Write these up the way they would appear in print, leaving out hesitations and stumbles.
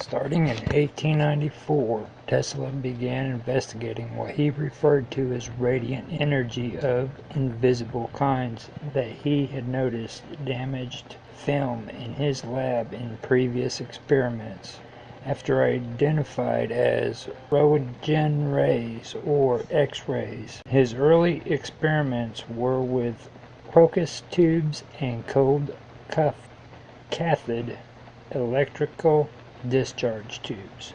Starting in 1894, Tesla began investigating what he referred to as radiant energy of invisible kinds that he had noticed damaged film in his lab in previous experiments. After identified as Roentgen rays or X-rays, his early experiments were with crocus tubes and cold cathode electrical discharge tubes.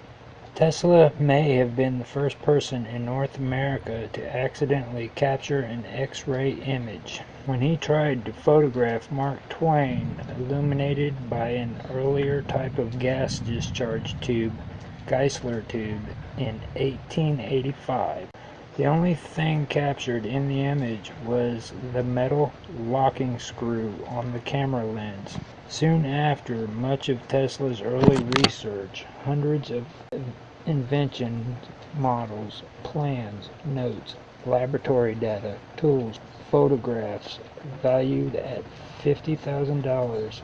Tesla may have been the first person in North America to accidentally capture an X-ray image when he tried to photograph Mark Twain illuminated by an earlier type of gas discharge tube, Geissler tube, in 1885. The only thing captured in the image was the metal locking screw on the camera lens. Soon after much of Tesla's early research, hundreds of invention models, plans, notes, laboratory data, tools, photographs valued at $50,000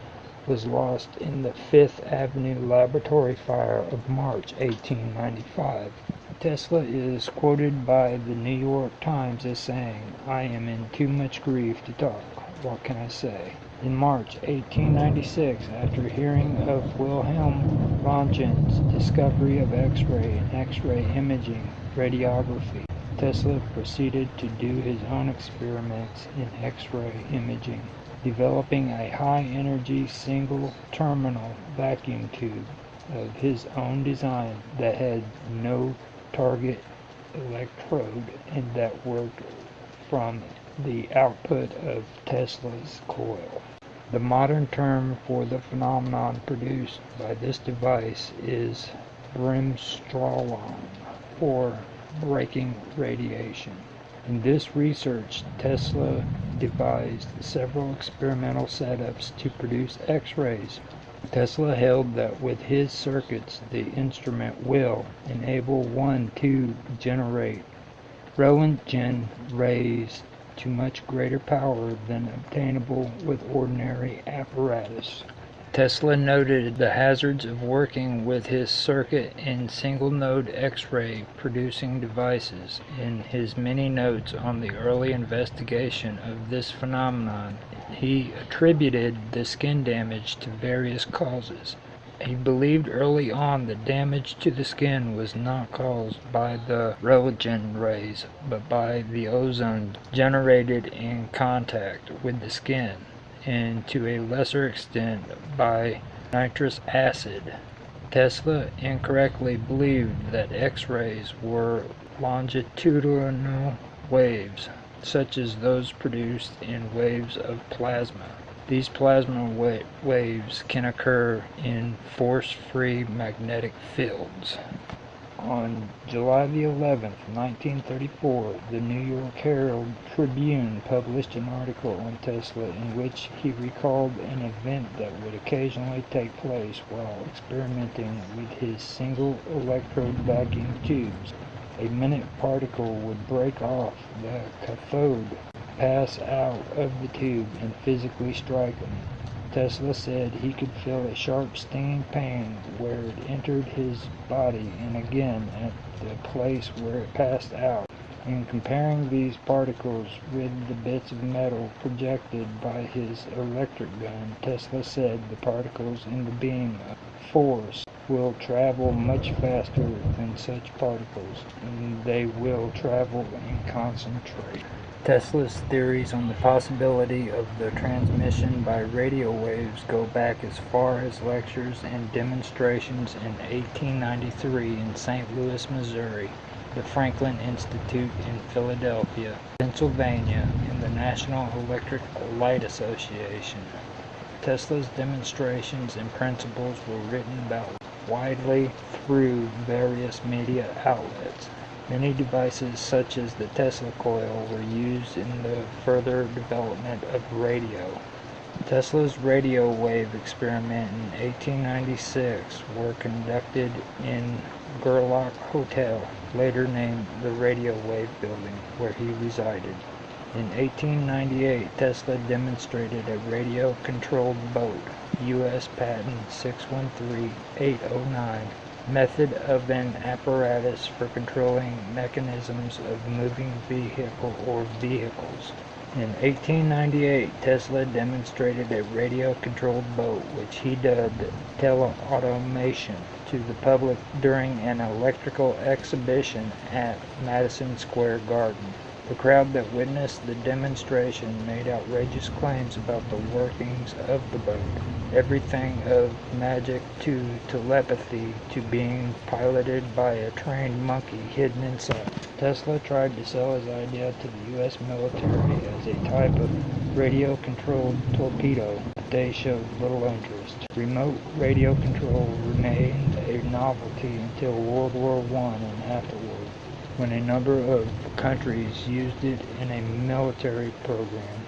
was lost in the Fifth Avenue laboratory fire of March 1895. Tesla is quoted by the New York Times as saying, "I am in too much grief to talk. What can I say?" In March 1896, after hearing of Wilhelm Röntgen's discovery of X-ray and X-ray imaging radiography, Tesla proceeded to do his own experiments in X-ray imaging, developing a high-energy single-terminal vacuum tube of his own design that had no target electrode and that worked from the output of Tesla's coil. The modern term for the phenomenon produced by this device is Bremsstrahlung, or breaking radiation. In this research, Tesla devised several experimental setups to produce X-rays. Tesla held that with his circuits, the instrument will enable one to generate Roentgen rays to much greater power than obtainable with ordinary apparatus. Tesla noted the hazards of working with his circuit in single-node X-ray producing devices in his many notes on the early investigation of this phenomenon. He attributed the skin damage to various causes. He believed early on that damage to the skin was not caused by the Roentgen rays, but by the ozone generated in contact with the skin, and to a lesser extent by nitrous acid. Tesla incorrectly believed that X-rays were longitudinal waves, such as those produced in waves of plasma. These plasma waves can occur in force-free magnetic fields. On July the 11th, 1934, the New York Herald Tribune published an article on Tesla in which he recalled an event that would occasionally take place while experimenting with his single electrode vacuum tubes. A minute particle would break off the cathode, pass out of the tube, and physically strike him. Tesla said he could feel a sharp stinging pain where it entered his body and again at the place where it passed out. In comparing these particles with the bits of metal projected by his electric gun, Tesla said the particles in the beam of force will travel much faster than such particles, and they will travel and concentrate. Tesla's theories on the possibility of the transmission by radio waves go back as far as lectures and demonstrations in 1893 in St. Louis, Missouri, the Franklin Institute in Philadelphia, Pennsylvania, and the National Electric Light Association. Tesla's demonstrations and principles were written about widely through various media outlets. Many devices such as the Tesla coil were used in the further development of radio. Tesla's radio wave experiment in 1896 were conducted in Gerlach Hotel, later named the Radio Wave Building, where he resided. In 1898, Tesla demonstrated a radio-controlled boat U.S. Patent 613809, method of an apparatus for controlling mechanisms of moving vehicle or vehicles. In 1898, Tesla demonstrated a radio-controlled boat, which he dubbed teleautomation, to the public during an electrical exhibition at Madison Square Garden. The crowd that witnessed the demonstration made outrageous claims about the workings of the boat, everything of magic to telepathy to being piloted by a trained monkey hidden inside. Tesla tried to sell his idea to the U.S. military as a type of radio-controlled torpedo, but they showed little interest. Remote radio control remained a novelty until World War I and afterward, when a number of countries used it in a military program.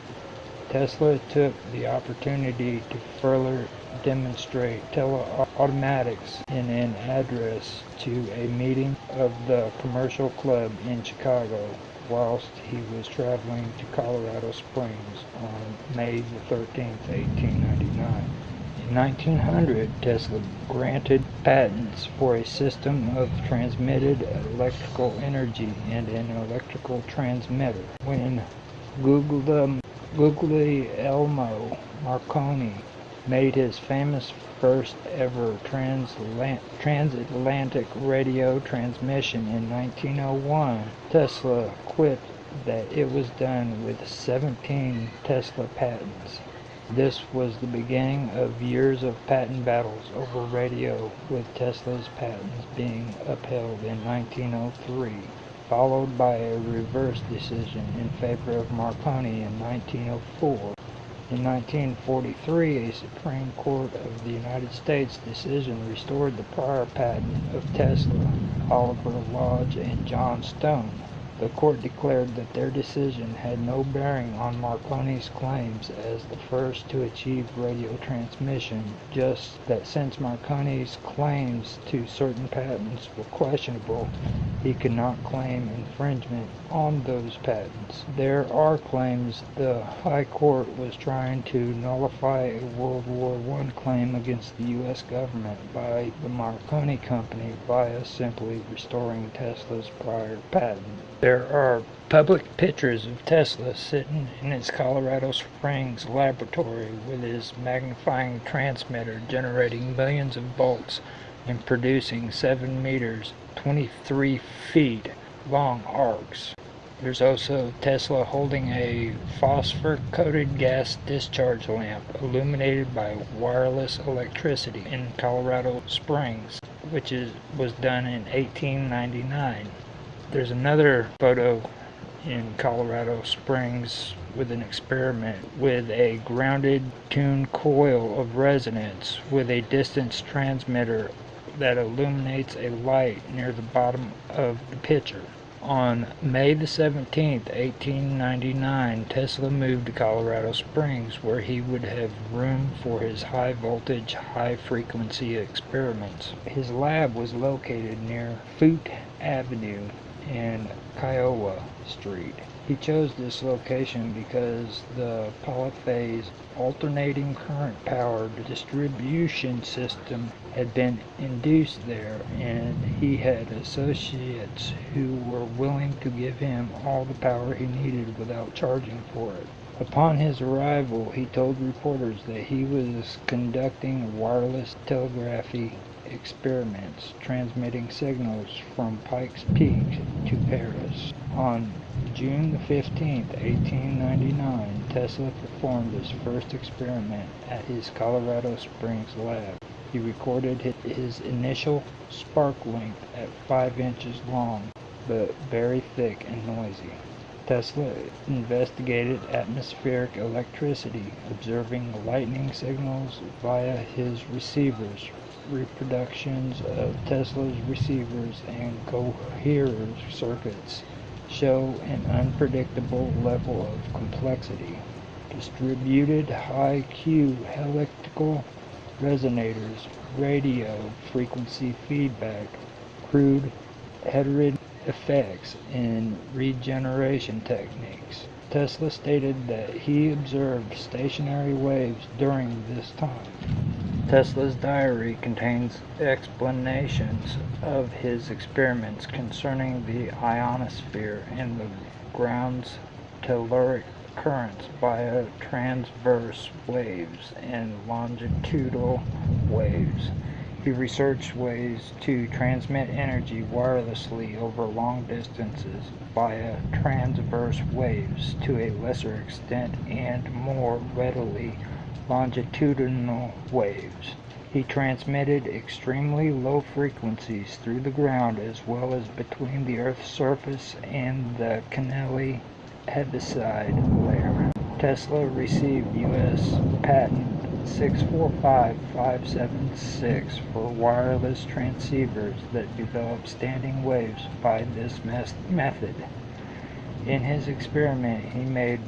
Tesla took the opportunity to further demonstrate teleautomatics in an address to a meeting of the Commercial Club in Chicago whilst he was traveling to Colorado Springs on May 13, 1899. In 1900, Tesla granted patents for a system of transmitted electrical energy and an electrical transmitter. When Guglielmo Marconi made his famous first ever transatlantic radio transmission in 1901, Tesla quipped that it was done with 17 Tesla patents. This was the beginning of years of patent battles over radio, with Tesla's patents being upheld in 1903. Followed by a reverse decision in favor of Marconi in 1904. In 1943, a Supreme Court of the United States decision restored the prior patent of Tesla, Oliver Lodge, and John Stone. The court declared that their decision had no bearing on Marconi's claims as the first to achieve radio transmission, just that since Marconi's claims to certain patents were questionable, he could not claim infringement on those patents. There are claims the High Court was trying to nullify a World War I claim against the U.S. government by the Marconi Company via simply restoring Tesla's prior patent. There are public pictures of Tesla sitting in his Colorado Springs laboratory with his magnifying transmitter generating millions of volts and producing 7 meters, 23 feet long arcs. There's also Tesla holding a phosphor-coated gas discharge lamp illuminated by wireless electricity in Colorado Springs, which was done in 1899. There's another photo in Colorado Springs with an experiment with a grounded tuned coil of resonance with a distance transmitter that illuminates a light near the bottom of the pitcher. On May 17, 1899, Tesla moved to Colorado Springs, where he would have room for his high-voltage, high-frequency experiments. His lab was located near Foote Avenue and Kiowa Street. He chose this location because the polyphase alternating current powered distribution system had been induced there, and he had associates who were willing to give him all the power he needed without charging for it. Upon his arrival, he told reporters that he was conducting wireless telegraphy experiments, transmitting signals from Pikes Peak to Paris. On June 15, 1899, Tesla performed his first experiment at his Colorado Springs lab. He recorded his initial spark length at 5 inches long, but very thick and noisy. Tesla investigated atmospheric electricity, observing lightning signals via his receivers. Reproductions of Tesla's receivers and coherer circuits show an unpredictable level of complexity. Distributed high-Q helical resonators, radio frequency feedback, crude effects in regeneration techniques. Tesla stated that he observed stationary waves during this time. Tesla's diary contains explanations of his experiments concerning the ionosphere and the ground's telluric currents via transverse waves and longitudinal waves. He researched ways to transmit energy wirelessly over long distances via transverse waves to a lesser extent and more readily longitudinal waves. He transmitted extremely low frequencies through the ground as well as between the Earth's surface and the Canelli heaviside layer. Tesla received U.S. patent 645576 for wireless transceivers that develop standing waves by this method. In his experiment, he made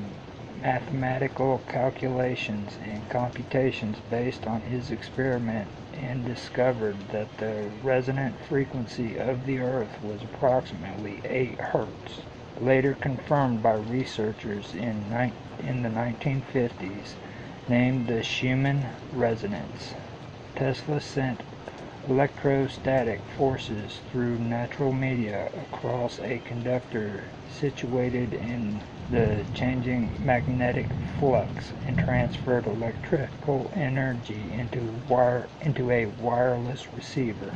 mathematical calculations and computations based on his experiment and discovered that the resonant frequency of the Earth was approximately 8 Hz. Later confirmed by researchers in the 1950s, named the Schumann resonance. Tesla sent electrostatic forces through natural media across a conductor situated in the changing magnetic flux and transferred electrical energy into a wireless receiver.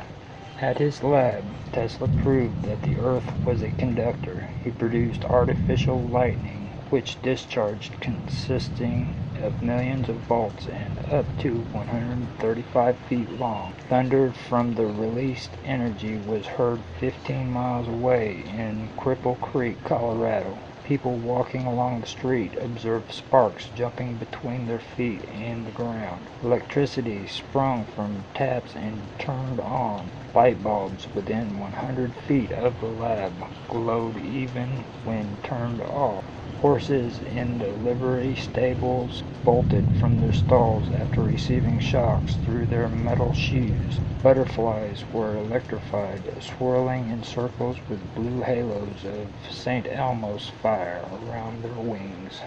At his lab, Tesla proved that the Earth was a conductor. He produced artificial lightning, which discharged consisting of millions of volts and up to 135 feet long. Thunder from the released energy was heard 15 miles away in Cripple Creek, Colorado. People walking along the street observed sparks jumping between their feet and the ground. Electricity sprung from taps and turned on. Light bulbs within 100 feet of the lab glowed even when turned off. Horses in the livery stables bolted from their stalls after receiving shocks through their metal shoes. Butterflies were electrified, swirling in circles with blue halos of St. Elmo's fire around their wings.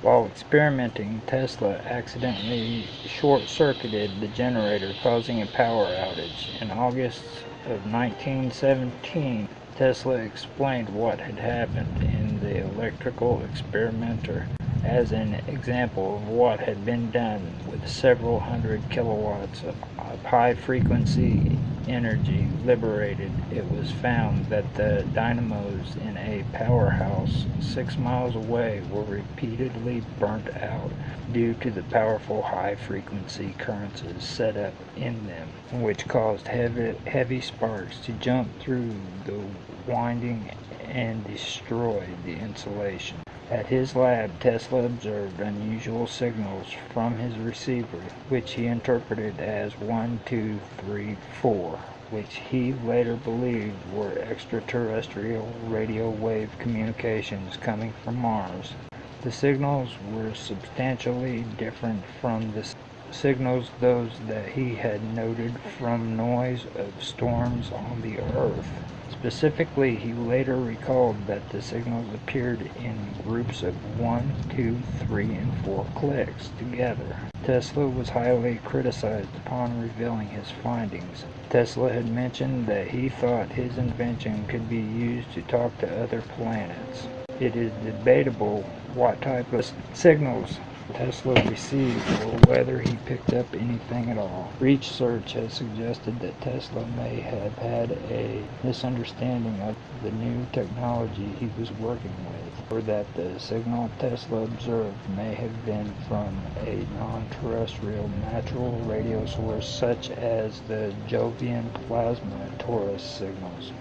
While experimenting, Tesla accidentally short-circuited the generator, causing a power outage. In August of 1917, Tesla explained what had happened in the Electrical Experimenter as an example of what had been done with several hundred kilowatts of high-frequency energy liberated. It was found that the dynamos in a powerhouse 6 miles away were repeatedly burnt out due to the powerful high-frequency currents set up in them, which caused heavy sparks to jump through the winding and destroyed the insulation. At his lab, Tesla observed unusual signals from his receiver, which he interpreted as 1, 2, 3, 4, which he later believed were extraterrestrial radio wave communications coming from Mars. The signals were substantially different from the signals those that he had noted from noise of storms on the Earth. Specifically, he later recalled that the signals appeared in groups of 1, 2, 3, and 4 clicks together. Tesla was highly criticized upon revealing his findings. Tesla had mentioned that he thought his invention could be used to talk to other planets. It is debatable what type of signals Tesla received or whether he picked up anything at all. Research has suggested that Tesla may have had a misunderstanding of the new technology he was working with, or that the signal Tesla observed may have been from a non-terrestrial natural radio source such as the Jovian plasma torus signals.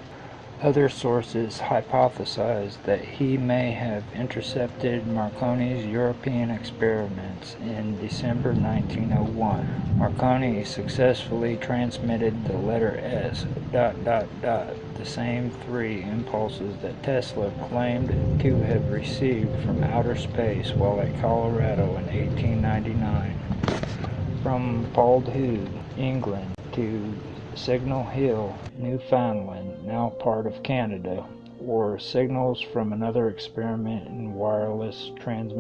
Other sources hypothesize that he may have intercepted Marconi's European experiments in December 1901. Marconi successfully transmitted the letter S, ... the same 3 impulses that Tesla claimed to have received from outer space while at Colorado in 1899. From Baldhu, England to Signal Hill, Newfoundland, now part of Canada, or signals from another experiment in wireless transmission.